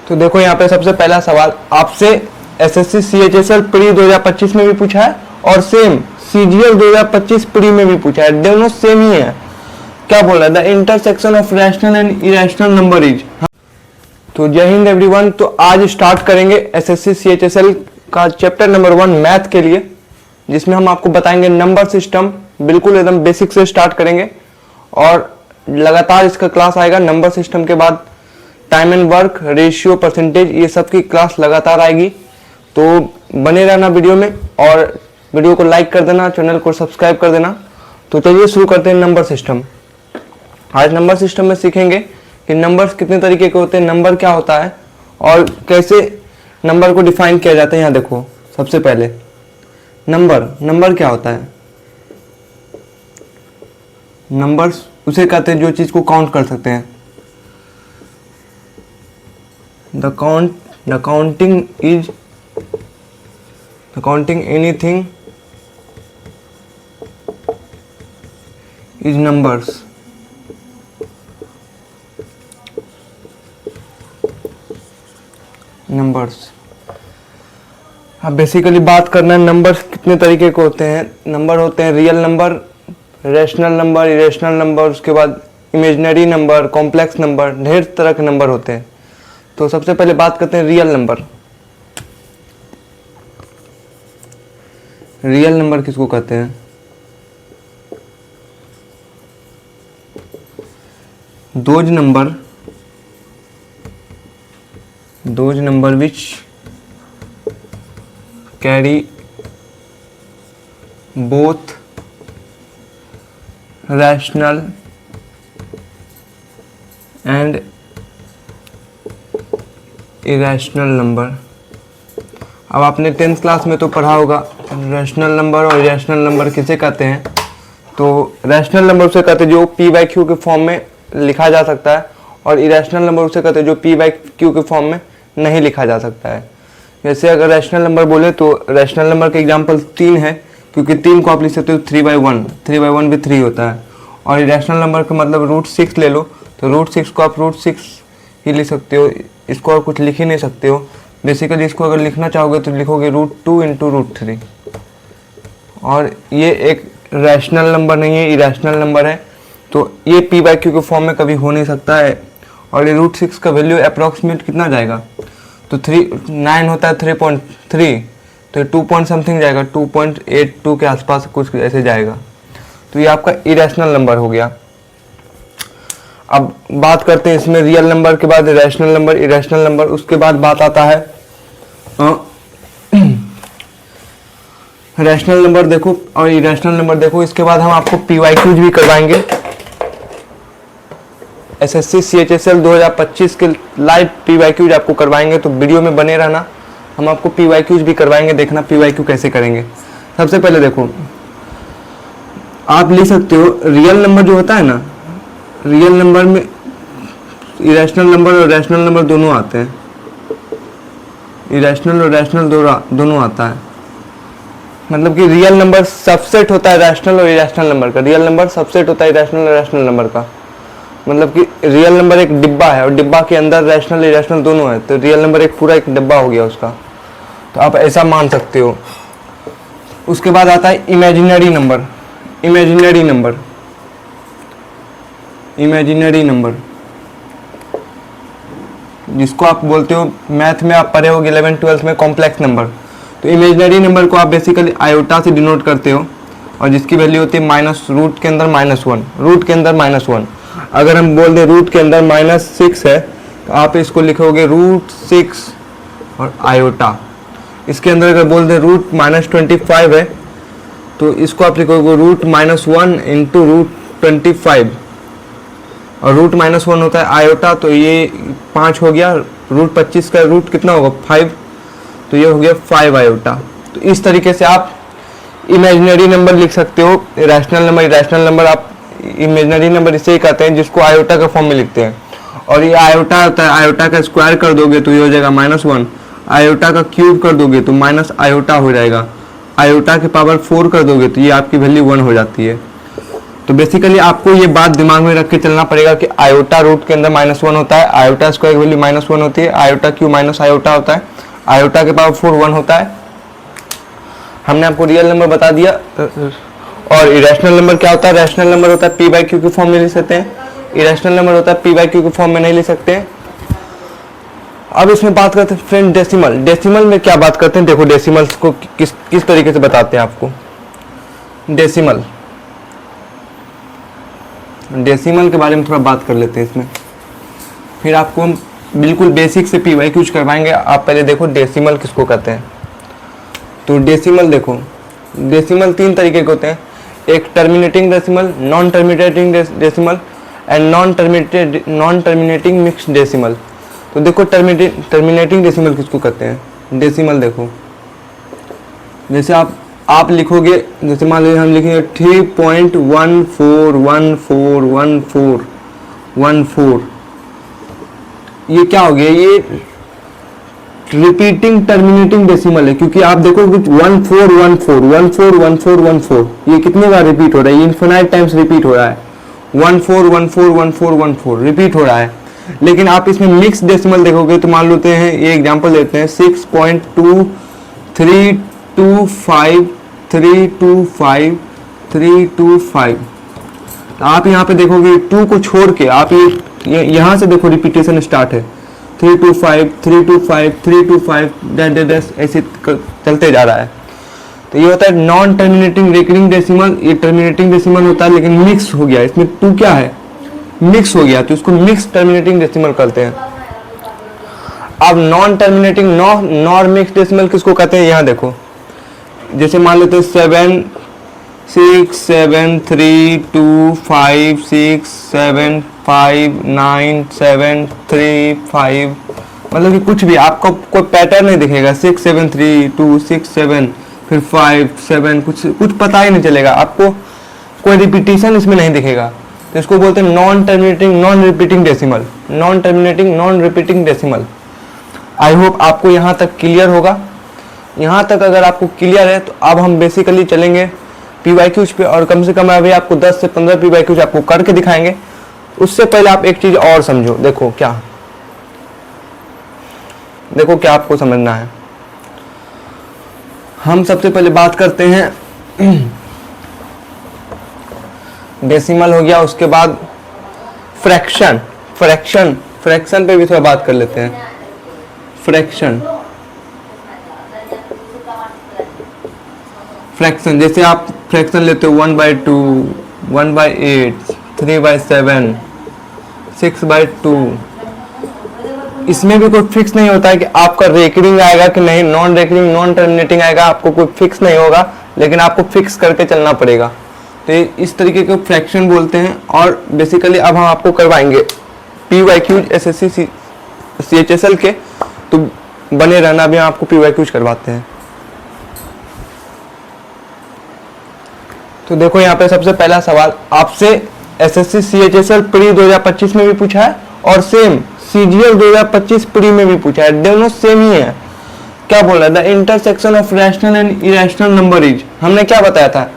तो देखो यहाँ पे सबसे पहला सवाल आपसे एसएससी सीएचएसएल प्री 2025 में भी पूछा है और सेम सीजीएल 2025 प्री में भी पूछा है, दोनों सेम ही है। क्या बोल रहा है? The intersection of rational and irrational number is. तो जय हिंद एवरीवन। तो आज स्टार्ट करेंगे एसएससी सीएचएसएल का चैप्टर नंबर 1 मैथ के लिए, जिसमें हम आपको बताएंगे नंबर सिस्टम, बिल्कुल एकदम बेसिक से स्टार्ट करेंगे और लगातार इसका क्लास आएगा। नंबर सिस्टम के बाद time and work, ratio, percentage, ये सब की क्लास लगातार आएगी। तो बने रहना वीडियो में और वीडियो को लाइक कर देना, चैनल को सब्सक्राइब कर देना। तो चलिए शुरू करते हैं नंबर सिस्टम। आज नंबर सिस्टम में सीखेंगे कि नंबर्स कितने तरीके के होते हैं, नंबर क्या होता है और कैसे नंबर को डिफाइन किया जाता है। यहाँ देखो, सबसे पहले नंबर क्या होता है? नंबर्स उसे कहते हैं जो चीज को काउंट कर सकते हैं। The counting anything is numbers। अब बेसिकली बात करना है नंबर्स कितने तरीके के होते हैं। नंबर होते हैं real number, rational number, irrational number, उसके बाद इमेजिनरी नंबर, कॉम्प्लेक्स नंबर, ढेर तरह के नंबर होते हैं। तो सबसे पहले बात करते हैं रियल नंबर। रियल नंबर किसको कहते हैं? Those number which carry both rational and irrational number. अब आपने 10th क्लास में तो पढ़ा होगा रैशनल नंबर और इरेशनल नंबर किसे कहते हैं। तो रैशनल नंबर उसे कहते हैं जो पी बाई क्यू के फॉर्म में लिखा जा सकता है और इरेशनल नंबर उसे कहते हैं जो पी बाई क्यू के फॉर्म में नहीं लिखा जा सकता है। जैसे अगर रैशनल नंबर बोले तो रैशनल नंबर के एग्जाम्पल 3 है, क्योंकि 3 को आप लिख सकते हो 3/1 भी 3 होता है। और इरेशनल नंबर का मतलब √6 ले लो, तो √6 को आप √6 ही लिख सकते हो, इसको और कुछ लिख ही नहीं सकते हो। बेसिकली इसको अगर लिखना चाहोगे तो लिखोगे √2 × √3। और ये एक रैशनल नंबर नहीं है, इरेशनल नंबर है। तो ये पी बाई क्यू के फॉर्म में कभी हो नहीं सकता है। और ये √6 का वैल्यू अप्रॉक्सीमेट कितना जाएगा? तो 9 होता है 3.3, तो ये 2 पॉइंट समथिंग जाएगा, 2.82 के आसपास कुछ ऐसे जाएगा। तो ये आपका इरेशनल नंबर हो गया। अब बात करते हैं इसमें रियल नंबर के बाद रैशनल नंबर, इरेशनल नंबर, उसके बाद बात आता है रैशनल नंबर देखो और इरेशनल नंबर देखो। इसके बाद हम आपको पीवाईक्यूज भी करवाएंगे। एसएससी सीएचएसएल 2025 के लाइव पीवाईक्यूज आपको करवाएंगे, तो वीडियो में बने रहना। हम आपको पीवाईक्यूज भी करवाएंगे, देखना पीवाईक्यू कैसे करेंगे। सबसे पहले देखो, आप लिख सकते हो रियल नंबर जो होता है ना, रियल नंबर में इरेशनल नंबर और रैशनल नंबर दोनों आते हैं। इरेशनल और रैशनल दोनों आता है। मतलब कि रियल नंबर सबसेट होता है रैशनल और इरेशनल नंबर का। रियल नंबर सबसेट होता है इरेशनल और रैशनल नंबर का। मतलब कि रियल नंबर एक डिब्बा है और डिब्बा के अंदर रैशनल इरेशनल दोनों है, तो रियल नंबर एक पूरा एक डिब्बा हो गया उसका। तो आप ऐसा मान सकते हो। उसके बाद आता है इमेजिनरी नंबर। इमेजिनरी नंबर जिसको आप बोलते हो, मैथ में आप पढ़े होगे 11th-12th में, कॉम्प्लेक्स नंबर। तो इमेजिनरी नंबर को आप बेसिकली आयोटा से डिनोट करते हो और जिसकी वैल्यू होती है माइनस रूट के अंदर -1। अगर हम बोल दें रूट के अंदर -6 है, तो आप इसको लिखोगे √6 और आयोटा। इसके अंदर अगर बोल दें रूट -25 है, तो इसको आप लिखोगे √-1 × √25। और √-1 होता है आयोटा, तो ये 5 हो गया। √25 का रूट कितना होगा? 5, तो ये हो गया 5 आयोटा। तो इस तरीके से आप इमेजिनरी नंबर लिख सकते हो। रैशनल नंबर, इरेशनल नंबर आप इमेजिनरी नंबर इसे ही कहते हैं जिसको आयोटा का फॉर्म में लिखते हैं। और ये आयोटा होता है, आयोटा का स्क्वायर कर दोगे तो ये हो जाएगा -1। आयोटा का क्यूब कर दोगे तो माइनस आयोटा हो जाएगा। आयोटा के पावर 4 कर दोगे तो ये आपकी वैल्यू 1 हो जाती है। तो बेसिकली आपको ये बात दिमाग में रख के चलना पड़ेगा कि आयोटा रूट के अंदर -1 होता है, आयोटा स्क्वायर की वैल्यू -1 होती है, आयोटा क्यू माइनस आयोटा होता है, आयोटा के पावर 4 1 होता है। हमने आपको रियल नंबर बता दिया। और इरेशनल नंबर क्या होता है? रैशनल नंबर होता है p/q के फॉर्म में लिख सकते हैं, इरेशनल नंबर होता है p/q के फॉर्म में नहीं लिख सकते हैं। अब इसमें बात करते हैं फ्रेंड डेसिमल। डेसिमल में क्या बात करते हैं? देखो डेसिमल्स को किस तरीके से बताते हैं आपको। डेसिमल के बारे में थोड़ा बात कर लेते हैं इसमें, फिर आपको हम बिल्कुल बेसिक से p/q करवाएंगे। आप पहले देखो डेसिमल किसको कहते हैं। तो डेसिमल देखो, डेसिमल 3 तरीके के होते हैं, एक terminating decimal, non terminating decimal and non terminating mixed decimal. तो देखो टर्मिनेटिंग डेसिमल किसको कहते हैं? डेसिमल देखो, जैसे आप लिखोगे, जैसे मान लीजिए हम लिखेंगे 3.14141414, ये क्या हो गया? ये रिपीटिंग टर्मिनेटिंग डेसिमल है, क्योंकि आप देखो कुछ 1414 ये कितने बार रिपीट हो रहा है? ये इन्फिनाइट टाइम्स रिपीट हो रहा है, 14141414 रिपीट हो रहा है। लेकिन आप इसमें मिक्स डेसिमल देखोगे तो मान लेते हैं, ये एग्जांपल लेते हैं 6.2325 आप यहाँ पे देखोगे 2 को छोड़ के आप ये यहाँ से देखो रिपीटेशन स्टार्ट है, 325 ऐसे चलते जा रहा है। तो ये होता है नॉन टर्मिनेटिंग रिकरिंग डेसिमल। ये टर्मिनेटिंग डेसिमल होता है लेकिन मिक्स हो गया, इसमें 2 क्या है? मिक्स हो गया, तो इसको मिक्स टर्मिनेटिंग डेसिमल कहते हैं। अब non terminating non mix decimal किसको कहते हैं? यहाँ देखो, जैसे मान लेते हैं 7 6 7 3 2 5 6 7 5 9 7 3 5, मतलब कि कुछ भी आपको कोई पैटर्न नहीं दिखेगा, 6 7 3 2 6 7 फिर 5 7, कुछ पता ही नहीं चलेगा आपको, कोई रिपीटिशन इसमें नहीं दिखेगा। तो इसको बोलते हैं non terminating non repeating decimal, non terminating non repeating decimal. I hope आपको यहाँ तक क्लियर होगा। यहाँ तक अगर आपको क्लियर है तो अब हम बेसिकली चलेंगे p/q पे, और कम से कम अभी आपको 10 से 15 p/q आपको करके दिखाएंगे। उससे पहले आप एक चीज और समझो, देखो क्या आपको समझना है। हम सबसे पहले बात करते हैं डेसिमल हो गया, उसके बाद फ्रैक्शन पे भी थोड़ा बात कर लेते हैं। फ्रैक्शन जैसे आप फ्रैक्शन लेते हो 1/2 1/8 3/7 6/2, इसमें भी कोई फिक्स नहीं होता है कि आपका रेकरिंग आएगा कि नहीं, नॉन रेकरिंग नॉन टर्मिनेटिंग आएगा, आपको कोई फिक्स नहीं होगा, लेकिन आपको फिक्स करके चलना पड़ेगा। तो इस तरीके के फ्रैक्शन बोलते हैं। और बेसिकली अब हम आपको करवाएंगे p/q SSC CHSL के, तो बने रहना, भी हम आपको p/q करवाते हैं। तो देखो यहाँ पे सबसे पहला सवाल आपसे SSC CHSL प्री 2025 में भी पूछा है और सेम CGL 2025 प्री में भी पूछा है, दोनों सेम ही है। क्या बोल रहा है? The intersection of rational and irrational number is, हमने क्या बताया था?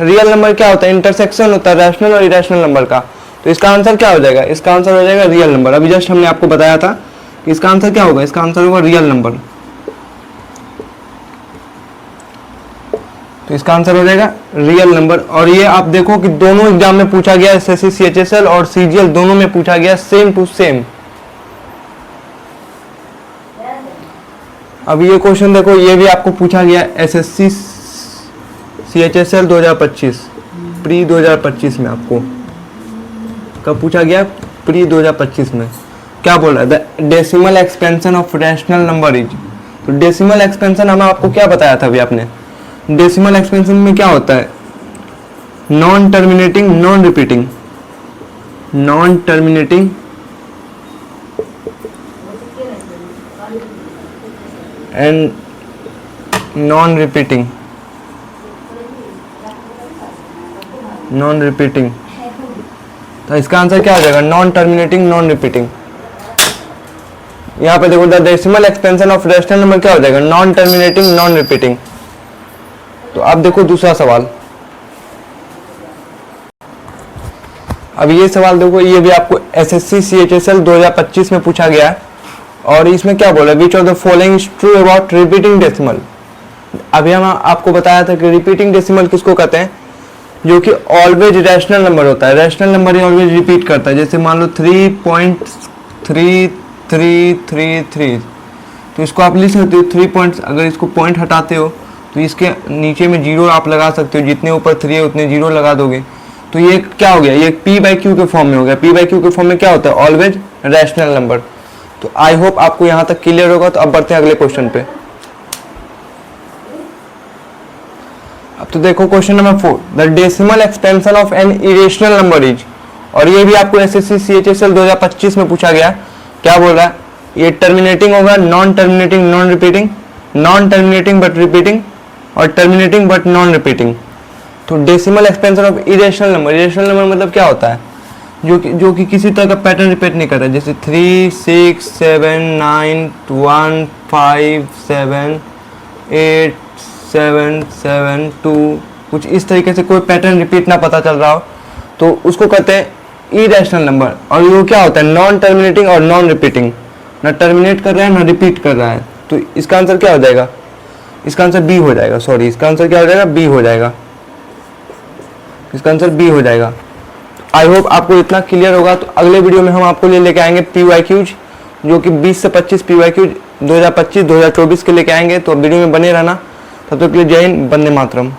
रियल नंबर क्या होता है? इंटरसेक्शन होता है रैशनल और इरेशनल नंबर का। तो इसका आंसर क्या हो जाएगा? इसका आंसर हो जाएगा रियल नंबर। अभी जस्ट हमने आपको बताया था कि इसका आंसर क्या होगा, इसका आंसर होगा रियल नंबर। तो इसका आंसर हो जाएगा रियल नंबर। और ये आप देखो कि दोनों एग्जाम में पूछा गया, SSC CHSL और CGL दोनों में पूछा गया सेम टू सेम। अब ये क्वेश्चन देखो, ये भी आपको पूछा गया SSC CHSL 2025 प्री 2025 में, आपको कब पूछा गया? प्री 2025 में। क्या बोल रहा है? The decimal expansion of rational number is. तो डेसिमल एक्सपेंशन हमें आपको क्या बताया था अभी आपने? डेसिमल एक्सपेंशन में क्या होता है? Non terminating non repeating, non terminating and non repeating, non repeating. तो इसका आंसर क्या हो जाएगा? Non terminating non repeating. यहाँ पे देखो the decimal expansion of rational number क्या हो जाएगा? Non terminating non repeating. तो अब देखो दूसरा सवाल, अब ये सवाल देखो, ये भी आपको SSC CHSL 2025 में पूछा गया है और इसमें क्या बोला, which of the following is true about repeating decimal. अभी हम आपको बताया था कि रिपीटिंग डेसिमल किसको कहते हैं, जो कि ऑलवेज रैशनल नंबर होता है, रैशनल नंबर ही ऑलवेज रिपीट करता है। जैसे मान लो 3.3333, तो इसको आप लिख सकते हो 3 पॉइंट्स, अगर इसको पॉइंट हटाते हो तो इसके नीचे में जीरो आप लगा सकते हो, जितने ऊपर 3 है उतने जीरो लगा दोगे, तो ये क्या हो गया, ये P/Q के फॉर्म में हो गया। P/Q के फॉर्म में क्या होता है, ऑलवेज रैशनल नंबर। तो आई होप आपको यहाँ तक क्लियर होगा। तो अब बढ़ते हैं अगले क्वेश्चन पे। अब तो देखो question number 4, the decimal expansion of an irrational number is, और ये भी आपको SSC CHSL 2025 में पूछा गया। क्या बोल रहा है, ये टर्मिनेटिंग होगा, non terminating, non repeating, non terminating but repeating, और टर्मिनेटिंग बट नॉन रिपीटिंग। तो decimal expansion of irrational number, irrational number मतलब क्या होता है, जो कि किसी तरह का पैटर्न रिपीट नहीं करता, जैसे 3 6 7 9 1 5 7 8 7 7 2, कुछ इस तरीके से कोई पैटर्न रिपीट ना पता चल रहा हो, तो उसको कहते हैं इरेशनल नंबर। और ये क्या होता है, नॉन टर्मिनेटिंग और नॉन रिपीटिंग, ना टर्मिनेट कर रहा है ना रिपीट कर रहा है। तो इसका आंसर क्या हो जाएगा, इसका आंसर बी हो जाएगा, सॉरी इसका आंसर क्या हो जाएगा, बी हो जाएगा, इसका आंसर बी हो जाएगा। आई होप आपको इतना क्लियर होगा। तो अगले वीडियो में हम आपको लेके आएंगे PYQs, जो कि 20 से 25 PYQs 2025-2024 के लेके आएंगे। तो वीडियो में बने रहना। तब तक के लिए जय हिंद, वंदे मातरम।